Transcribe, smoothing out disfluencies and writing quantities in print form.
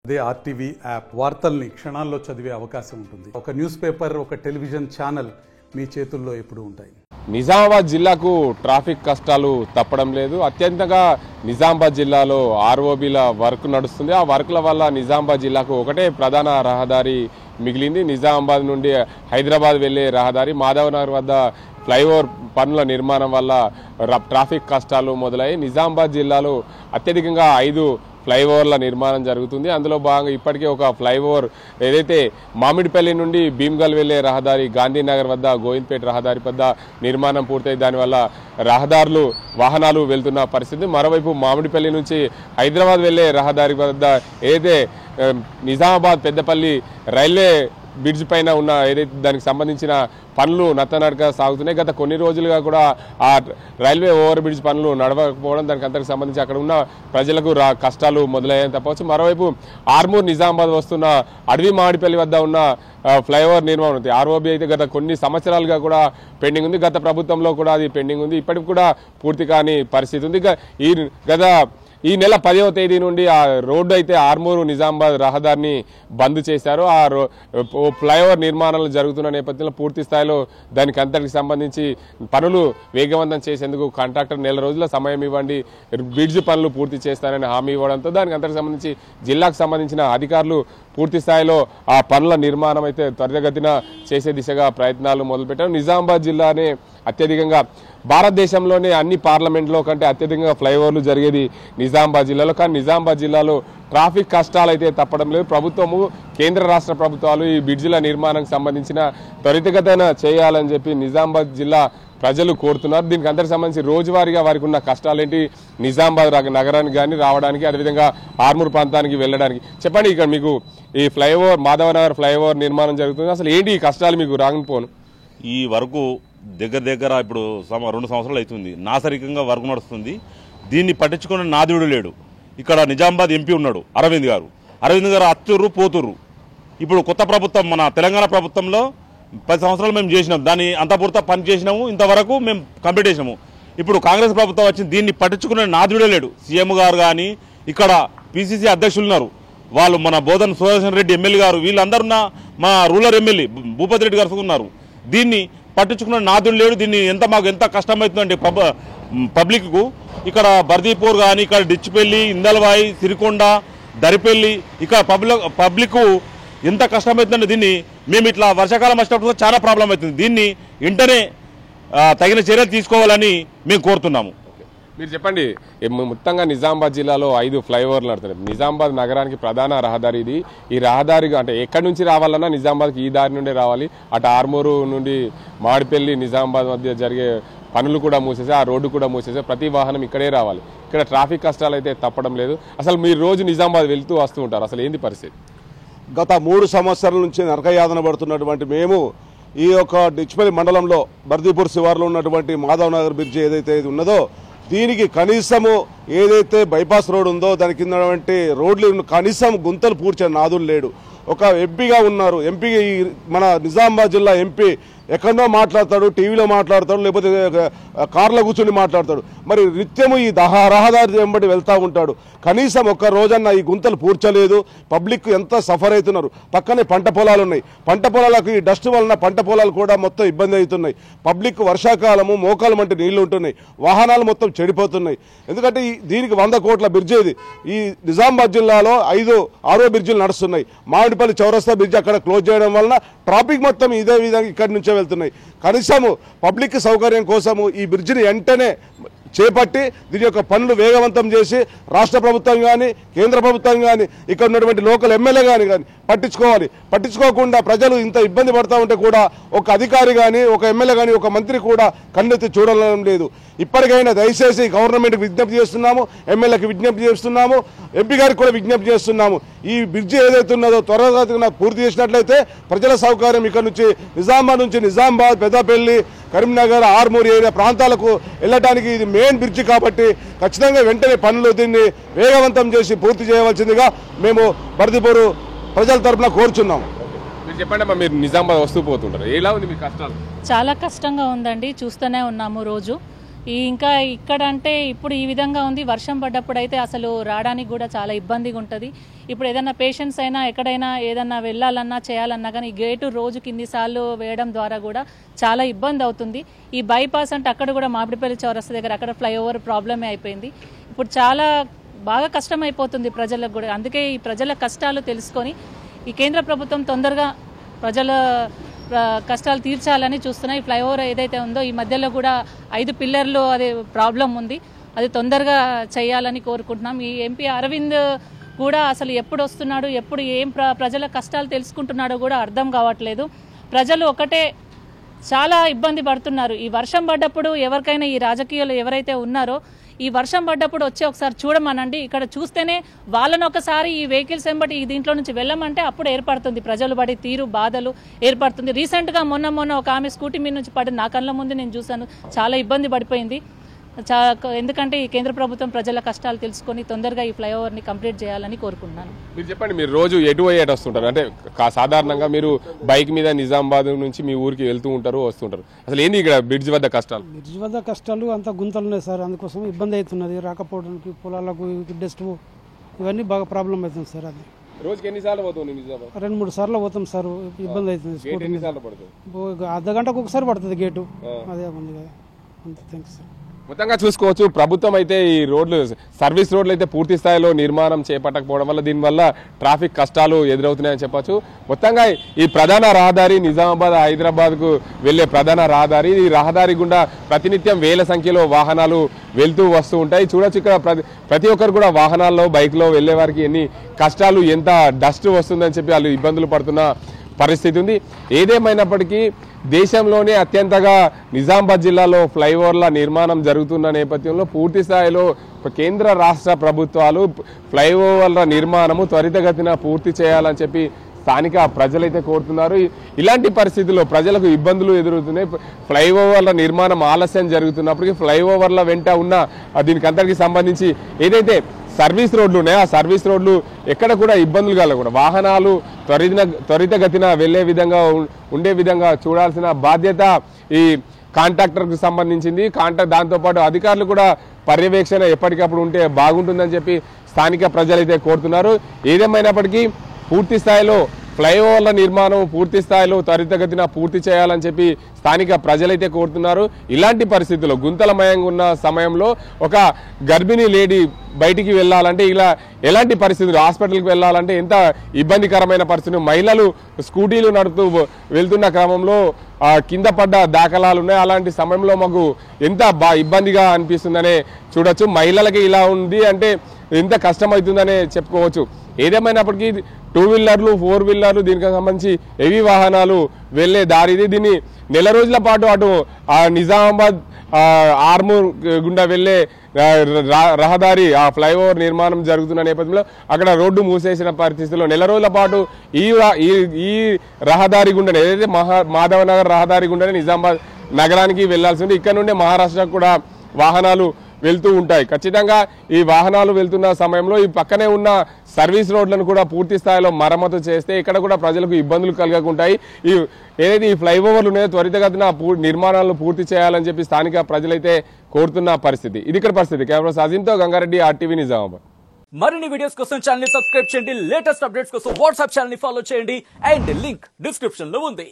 అదే RTV app వార్తల్ని క్షణాల్లో చదివే అవకాశం ఉంటుంది. ఒక న్యూస్ పేపర్, ఒక టెలివిజన్ ఛానల్ మీ చేతుల్లో ఎప్పుడూ ఉంటాయి. నిజామాబాద్ జిల్లాకు ట్రాఫిక్ కష్టాలు తప్పడం లేదు. అత్యంతగా నిజామాబాద్ జిల్లాలో ఆర్ఓబీల వర్క్ నడుస్తుంది. ఆ వర్క్ల వల్ల నిజామాబాద్ జిల్లాకు ఒకటే ప్రధాన రహదారి మిగిలింది. నిజామాబాద్ నుండి హైదరాబాద్ వెళ్లే రహదారి మాధవనగర్ వద్ద ఫ్లైఓవర్ పనుల నిర్మాణం వల్ల ట్రాఫిక్ కష్టాలు మొదలయ్యాయి. నిజామాబాద్ జిల్లాలో అత్యధికంగా 5 ఫ్లైఓవర్ల నిర్మాణం జరుగుతుంది. అందులో భాగంగా ఇప్పటికే ఒక ఫ్లైఓవర్ ఏదైతే మామిడిపల్లి నుండి భీమ్గల్ వెళ్లే రహదారి గాంధీనగర్ వద్ద గోవింద్పేట రహదారి వద్ద నిర్మాణం పూర్తయి దానివల్ల వాహనాలు వెళ్తున్న పరిస్థితి. మరోవైపు మామిడిపల్లి నుంచి హైదరాబాద్ వెళ్లే రహదారి వద్ద ఏదైతే నిజామాబాద్ పెద్దపల్లి రైల్వే బ్రిడ్జ్ పైన ఉన్న ఏదైతే దానికి సంబంధించిన పనులు నత్తనడక సాగుతున్నాయి. గత కొన్ని రోజులుగా కూడా ఆ రైల్వే ఓవర్ బ్రిడ్జ్ పనులు నడవకపోవడం, దానికి అంతకు సంబంధించి అక్కడ ఉన్న ప్రజలకు కష్టాలు మొదలయ్యాయని చెప్పవచ్చు. మరోవైపు ఆర్మూర్ నిజామాబాద్ వస్తున్న అడవి మామిడిపల్లి వద్ద ఉన్న ఫ్లైఓవర్ నిర్మాణం ఉంది. ఆర్ఓబీ అయితే గత కొన్ని సంవత్సరాలుగా కూడా పెండింగ్ ఉంది. గత ప్రభుత్వంలో కూడా అది పెండింగ్ ఉంది. ఇప్పటికి కూడా పూర్తి కాని పరిస్థితి ఉంది. ఈ నెల 10వ తేదీ నుండి ఆ రోడ్డు అయితే ఆర్మూరు నిజామాబాద్ రహదారిని బంద్ చేశారు. ఆ ఫ్లైఓవర్ నిర్మాణాలు జరుగుతున్న నేపథ్యంలో పూర్తి స్థాయిలో దానికి అంతటికి సంబంధించి పనులు వేగవంతం చేసేందుకు కాంట్రాక్టర్ 4 రోజుల సమయం ఇవ్వండి, బ్రిడ్జ్ పనులు పూర్తి చేస్తారని హామీ ఇవ్వడంతో దానికి అంతటికి సంబంధించి జిల్లాకు సంబంధించిన అధికారులు పూర్తి స్థాయిలో ఆ పనుల నిర్మాణం అయితే త్వరితగతిన చేసే దిశగా ప్రయత్నాలు మొదలుపెట్టారు. నిజామాబాద్ జిల్లానే అత్యధికంగా భారతదేశంలోనే అన్ని పార్లమెంట్లో కంటే అత్యధికంగా ఫ్లైఓవర్లు జరిగేది నిజామాబాద్ జిల్లాలో. కానీ నిజామాబాద్ జిల్లాలో ట్రాఫిక్ కష్టాలు అయితే తప్పడం లేదు. ప్రభుత్వము, కేంద్ర రాష్ట్ర ప్రభుత్వాలు ఈ బ్రిడ్జిల నిర్మాణానికి సంబంధించిన త్వరితగతిన చేయాలని చెప్పి నిజామాబాద్ జిల్లా ప్రజలు కోరుతున్నారు. దీనికి అందరికి సంబంధించి రోజువారీగా వారికి ఉన్న కష్టాలేంటి, నిజామాబాద్ నగరానికి కానీ రావడానికి, అదేవిధంగా ఆర్మూర్ ప్రాంతానికి వెళ్ళడానికి చెప్పండి. ఇక్కడ మీకు ఈ ఫ్లైఓవర్ మాధవనగర్ ఫ్లైఓవర్ నిర్మాణం జరుగుతుంది, అసలు ఏంటి ఈ కష్టాలు మీకు రాకపోను? ఈ వరకు దగ్గర ఇప్పుడు 2 సంవత్సరాలు అవుతుంది. నాసరికంగా వర్క్ నడుస్తుంది. దీన్ని పట్టించుకునే నాదుడు లేడు. ఇక్కడ నిజామాబాద్ ఎంపీ ఉన్నాడు అరవింద్ గారు అత్తుర్రు పోతుర్రు. ఇప్పుడు కొత్త ప్రభుత్వం మన తెలంగాణ ప్రభుత్వంలో 10 సంవత్సరాలు మేము చేసినాం, దాన్ని అంతపూర్త పని చేసినాము, ఇంతవరకు మేము కంప్లీట్ చేసినాము. ఇప్పుడు కాంగ్రెస్ ప్రభుత్వం వచ్చింది, దీన్ని పట్టించుకునే నాదుడే లేడు. సీఎం గారు కానీ ఇక్కడ పిసిసి అధ్యక్షులు ఉన్నారు, వాళ్ళు మన బోధన్ సుదర్శన్ రెడ్డి ఎమ్మెల్యే గారు, వీళ్ళందరూ మా రూరల్ ఎమ్మెల్యే భూపతి రెడ్డి గారు ఉన్నారు. దీన్ని పట్టించుకున్న నాదుడు లేడు. దీన్ని మాకు ఎంత కష్టమవుతుందంటే పబ్లిక్కు ఇక్కడ బర్దీపూర్ కానీ, ఇక్కడ డిచ్చిపల్లి, ఇందల్వాయి, సిరికొండ, దరిపల్లి, ఇక్కడ పబ్లిక్ ఎంత కష్టమవుతుందంటే దీన్ని మేము ఇట్లా వర్షాకాలం వచ్చినప్పుడు చాలా ప్రాబ్లం అవుతుంది. దీన్ని వెంటనే తగిన చర్యలు తీసుకోవాలని మేము కోరుతున్నాము. మీరు చెప్పండి, మొత్తంగా నిజామాబాద్ జిల్లాలో 5 ఫ్లైఓవర్లు నడుతున్నాయి. నిజామాబాద్ నగరానికి ప్రధాన రహదారి ఇది. ఈ రహదారి అంటే ఎక్కడి నుంచి రావాలన్నా నిజామాబాద్కి ఈ దారి నుండే రావాలి. అటు ఆర్మూరు నుండి మామిడిపల్లి నిజామాబాద్ మధ్య జరిగే పనులు కూడా మూసేసి, ఆ రోడ్డు కూడా మూసేసి ప్రతి వాహనం ఇక్కడే రావాలి. ఇక్కడ ట్రాఫిక్ కష్టాలు అయితే తప్పడం లేదు. అసలు మీరు రోజు నిజామాబాద్ వెళ్తూ వస్తూ ఉంటారు, అసలు ఏంది పరిస్థితి? గత 3 సంవత్సరాల నుంచి నరకయాతన పడుతున్నటువంటి మేము ఈ యొక్క డిచ్చిపల్లి మండలంలో బర్దీపూర్ శివార్లో ఉన్నటువంటి మాధవనగర్ బ్రిడ్జి ఏదైతే ఉన్నదో దీనికి కనీసము ఏదైతే బైపాస్ రోడ్ ఉందో దాని కింద రోడ్లు కనీసం గుంతలు పూడ్చే నాదులు లేడు. ఒక ఎంపీగా ఉన్నారు, ఎంపీ మన నిజామాబాద్ జిల్లా ఎంపీ ఎక్కడో మాట్లాడతాడు, టీవీలో మాట్లాడతాడు, లేకపోతే కార్లో కూర్చొని మాట్లాడతాడు. మరి నిత్యము ఈ రహదారి వెంబడి వెళ్తూ ఉంటాడు. కనీసం ఒక్క రోజన్నా ఈ గుంతలు పూడ్చలేదు. పబ్లిక్ ఎంత సఫర్ అవుతున్నారు. పక్కనే పంట పొలాలు ఉన్నాయి, పంట పొలాలకు ఈ డస్ట్ వలన పంట పొలాలు కూడా మొత్తం ఇబ్బంది అవుతున్నాయి. పబ్లిక్ వర్షాకాలము మోకాలు మంటే నీళ్లు ఉంటున్నాయి, వాహనాలు మొత్తం చెడిపోతున్నాయి. ఎందుకంటే దీనికి 100 కోట్ల బ్రిడ్జ్ ఇది. ఈ నిజామాబాద్ జిల్లాలో 5 6 బ్రిడ్జిలు నడుస్తున్నాయి. మామిడిపల్లి చౌరస్తా బ్రిడ్జ్ అక్కడ క్లోజ్ చేయడం వలన ట్రాఫిక్ మొత్తం ఇదే విధంగా ఇక్కడి నుంచే వెళ్తున్నాయి. కనీసము పబ్లిక్ సౌకర్యం కోసము ఈ బ్రిడ్జిని వెంటనే చేపట్టి దీని యొక్క పనులు వేగవంతం చేసి రాష్ట్ర ప్రభుత్వం కానీ, కేంద్ర ప్రభుత్వం కానీ, ఇక్కడ ఉన్నటువంటి లోకల్ ఎమ్మెల్యే కానీ పట్టించుకోవాలి. పట్టించుకోకుండా ప్రజలు ఇంత ఇబ్బంది పడతా ఉంటే కూడా ఒక అధికారి కానీ, ఒక ఎమ్మెల్యే కానీ, ఒక మంత్రి కూడా కన్నెత్తి చూడడం లేదు. ఇప్పటికైనా దయచేసి గవర్నమెంట్కి విజ్ఞప్తి చేస్తున్నాము, ఎమ్మెల్యేకి విజ్ఞప్తి చేస్తున్నాము, ఎంపీ గారికి కూడా విజ్ఞప్తి చేస్తున్నాము. ఈ బ్రిడ్జి ఏదైతే ఉన్నదో త్వరగా పూర్తి చేసినట్లయితే ప్రజల సౌకర్యం ఇక్కడ నుంచి నిజామాబాద్ పెద్దపల్లి, కరీంనగర్, ఆర్మూర్ ఏరియా ప్రాంతాలకు వెళ్ళడానికి ఇది మెయిన్ బ్రిడ్జి కాబట్టి ఖచ్చితంగా వెంటనే పనులు దీన్ని వేగవంతం చేసి పూర్తి చేయవలసిందిగా మేము బర్దీపూర్ ప్రజల తరఫున కోరుచున్నాము. మీరు చెప్పండి అమ్మా, మీరు నిజామాబాద్ వస్తూ పోతుంటారు, ఎలా ఉంది మీ కష్టాలు? చాలా కష్టంగా ఉందండి, చూస్తూనే ఉన్నాము రోజు. ఇంకా ఇక్కడ అంటే ఇప్పుడు ఈ విధంగా ఉంది. వర్షం పడ్డప్పుడు అయితే అసలు రావడానికి కూడా చాలా ఇబ్బందిగా ఉంటుంది. ఇప్పుడు ఏదైనా పేషెంట్స్ అయినా ఎక్కడైనా ఏదన్నా వెళ్ళాలన్నా చేయాలన్నా కానీ ఈ గేటు రోజుకి ఇన్నిసార్లు వేయడం ద్వారా కూడా చాలా ఇబ్బంది అవుతుంది. ఈ బైపాస్ అంటే అక్కడ కూడా మామిడిపల్లి చౌరస్తా దగ్గర అక్కడ ఫ్లైఓవర్ ప్రాబ్లమే అయిపోయింది. ఇప్పుడు చాలా బాగా కష్టమైపోతుంది ప్రజలకు కూడా. అందుకే ఈ ప్రజల కష్టాలు తెలుసుకొని ఈ కేంద్ర ప్రభుత్వం తొందరగా ప్రజల కష్టాలు తీర్చాలని చూస్తున్నాయి. ఈ ఫ్లైఓవర్ ఏదైతే ఉందో ఈ మధ్యలో కూడా 5 పిల్లర్లు అది ప్రాబ్లం ఉంది, అది తొందరగా చేయాలని కోరుకుంటున్నాం. ఈ ఎంపీ అరవింద్ కూడా అసలు ఎప్పుడు వస్తున్నాడు, ఎప్పుడు ఏం ప్రజల కష్టాలు తెలుసుకుంటున్నాడో కూడా అర్థం కావట్లేదు. ప్రజలు ఒకటే చాలా ఇబ్బంది పడుతున్నారు. ఈ వర్షం పడ్డప్పుడు ఎవరికైనా ఈ రాజకీయాలు ఎవరైతే ఉన్నారో ఈ వర్షం పడ్డప్పుడు వచ్చి ఒకసారి చూడమనండి. ఇక్కడ చూస్తేనే వాళ్ళని ఒకసారి ఈ వెహికల్స్ వెంబడి ఈ దీంట్లో నుంచి వెళ్ళమంటే అప్పుడు ఏర్పడుతుంది ప్రజలు పడి తీరు బాధలు ఏర్పడుతుంది. రీసెంట్గా మొన్న ఒక ఆమె స్కూటీ మీద నుంచి పడి నా కళ్ళ ముందు నేను చూశాను. చాలా ఇబ్బంది పడిపోయింది. ఎందుకంటే ఈ కేంద్ర ప్రభుత్వం ప్రజల కష్టాలు తెలుసుకొని తొందరగా ఈ ఫ్లైఓవర్ని కంప్లీట్ చేయాలని కోరుకుంటున్నాను. మీరు చెప్పండి, మీరు రోజు ఎటు వస్తుంటారు? అంటే సాధారణంగా మీరు బైక్ మీద నిజామాబాద్ నుంచి మీ ఊరికి వెళ్తూ ఉంటారు, వస్తుంటారు. అసలు ఏంది ఇక్కడ బ్రిడ్జ్ వద్ద కష్టాలు? బ్రిడ్జ్ వద్ద కష్టాలు అంత గుంతలు ఉన్నాయి సార్, అందుకోసం ఇబ్బంది అవుతున్నది. రాకపోవడానికి పొలాలకు డస్ట్ ఇవన్నీ బాగా ప్రాబ్లం అవుతుంది సార్. అది రోజుకి ఎన్నిసార్లు పోతుంది నిజామాబాద్? 2-3 సార్లు పోతాం సార్. ఇబ్బంది అవుతుంది. అర్ధ గంటకు ఒకసారి పడుతుంది గేటు. అదే ఉంది కదా. అంతే. Thanks sir. మొత్తంగా చూసుకోవచ్చు, ప్రభుత్వం అయితే ఈ రోడ్లు సర్వీస్ రోడ్లు అయితే పూర్తి స్థాయిలో నిర్మాణం చేపట్టకపోవడం వల్ల దీనివల్ల ట్రాఫిక్ కష్టాలు ఎదురవుతున్నాయని చెప్పొచ్చు. మొత్తంగా ఈ ప్రధాన రహదారి నిజామాబాద్ హైదరాబాద్కు వెళ్లే ప్రధాన రహదారి, ఈ రహదారి గుండా ప్రతినిత్యం వేల సంఖ్యలో వాహనాలు వెళ్తూ వస్తూ ఉంటాయి. చూడొచ్చు ఇక్కడ ప్రతి ఒక్కరు కూడా వాహనాల్లో బైక్లో వెళ్లే వారికి ఎన్ని కష్టాలు, ఎంత డస్ట్ వస్తుందని చెప్పి వాళ్ళు ఇబ్బందులు పడుతున్న పరిస్థితి ఉంది. ఏదేమైనప్పటికీ దేశంలోనే అత్యంతగా నిజామాబాద్ జిల్లాలో ఫ్లైఓవర్ల నిర్మాణం జరుగుతున్న నేపథ్యంలో పూర్తి స్థాయిలో కేంద్ర రాష్ట్ర ప్రభుత్వాలు ఫ్లైఓవర్ల నిర్మాణము త్వరితగతిన పూర్తి చేయాలని చెప్పి స్థానిక ప్రజలైతే కోరుతున్నారు. ఇలాంటి పరిస్థితుల్లో ప్రజలకు ఇబ్బందులు ఎదురవుతున్నాయి. ఫ్లైఓవర్ల నిర్మాణం ఆలస్యం జరుగుతున్నప్పటికీ ఫ్లైఓవర్ల వెంట ఉన్న దీనికి అంతటికి సంబంధించి ఏదైతే సర్వీస్ రోడ్లు ఉన్నాయో ఆ సర్వీస్ రోడ్లు ఎక్కడ కూడా ఇబ్బందులు కలగకుండా వాహనాలు త్వరితగతిన వెళ్లే విధంగా ఉండే విధంగా చూడాల్సిన బాధ్యత ఈ కాంట్రాక్టర్కు సంబంధించింది. దాంతోపాటు అధికారులు కూడా పర్యవేక్షణ ఎప్పటికప్పుడు ఉంటే బాగుంటుందని చెప్పి స్థానిక ప్రజలైతే కోరుతున్నారు. ఏదేమైనప్పటికీ పూర్తి స్థాయిలో ఫ్లైఓవర్ల నిర్మాణం పూర్తి స్థాయిలో త్వరితగతిన పూర్తి చేయాలని చెప్పి స్థానిక ప్రజలైతే కోరుతున్నారు. ఇలాంటి పరిస్థితుల్లో గుంతలమయంగా ఉన్న సమయంలో ఒక గర్భిణీ లేడీ బయటికి వెళ్ళాలంటే ఇలా ఎలాంటి పరిస్థితులు, హాస్పిటల్కి వెళ్ళాలంటే ఎంత ఇబ్బందికరమైన పరిస్థితులు, మహిళలు స్కూటీలు నడుపుతూ వెళ్తున్న క్రమంలో కింద పడ్డ దాఖలాలు ఉన్నాయి. అలాంటి సమయంలో మాకు ఎంత ఇబ్బందిగా అనిపిస్తుందనే చూడొచ్చు. మహిళలకి ఇలా ఉంది అంటే ఎంత కష్టమవుతుందనే చెప్పుకోవచ్చు. ఏదేమైనప్పటికీ 2 వీలర్లు 4 వీలర్లు దీనికి సంబంధించి హెవీ వాహనాలు వెళ్లే దారిది. దీన్ని నెల రోజుల పాటు అటు నిజామాబాద్ ఆర్మూర్ గుండా వెళ్లే రహదారి ఆ ఫ్లైఓవర్ నిర్మాణం జరుగుతున్న నేపథ్యంలో అక్కడ రోడ్డు మూసేసిన పరిస్థితుల్లో నెల రోజుల పాటు ఈ రహదారి గుండానే ఏదైతే మాధవనగర్ రహదారి గుండానే నిజామాబాద్ నగరానికి వెళ్లాల్సి ఉంది. ఇక్కడ నుండే మహారాష్ట్రకు కూడా వాహనాలు వెళ్తూ ఉంటాయి. ఖచ్చితంగా ఈ వాహనాలు వెళ్తున్న సమయంలో ఈ పక్కనే ఉన్న సర్వీస్ రోడ్లను కూడా పూర్తి స్థాయిలో మరమ్మతు చేస్తే ఇక్కడ కూడా ప్రజలకు ఇబ్బందులు కలగకుంటాయి. ఏదైతే ఈ ఫ్లైఓవర్లు ఉన్నాయో త్వరితగతిన నిర్మాణాలను పూర్తి చేయాలని చెప్పి స్థానిక ప్రజలైతే కోరుతున్న పరిస్థితి. ఇది ఇక్కడ పరిస్థితి. కెమెరా అజింతో గంగారెడ్డి, RTV నిజామాబాద్. మరిన్ని వీడియోస్ కోసం ఛానల్ ని సబ్స్క్రైబ్ చేయండి. లేటెస్ట్ అప్డేట్స్ కోసం వాట్సాప్ ఛానల్ ని ఫాలో చేయండి. అండ్ లింక్ డిస్క్రిప్షన్ లో ఉంది.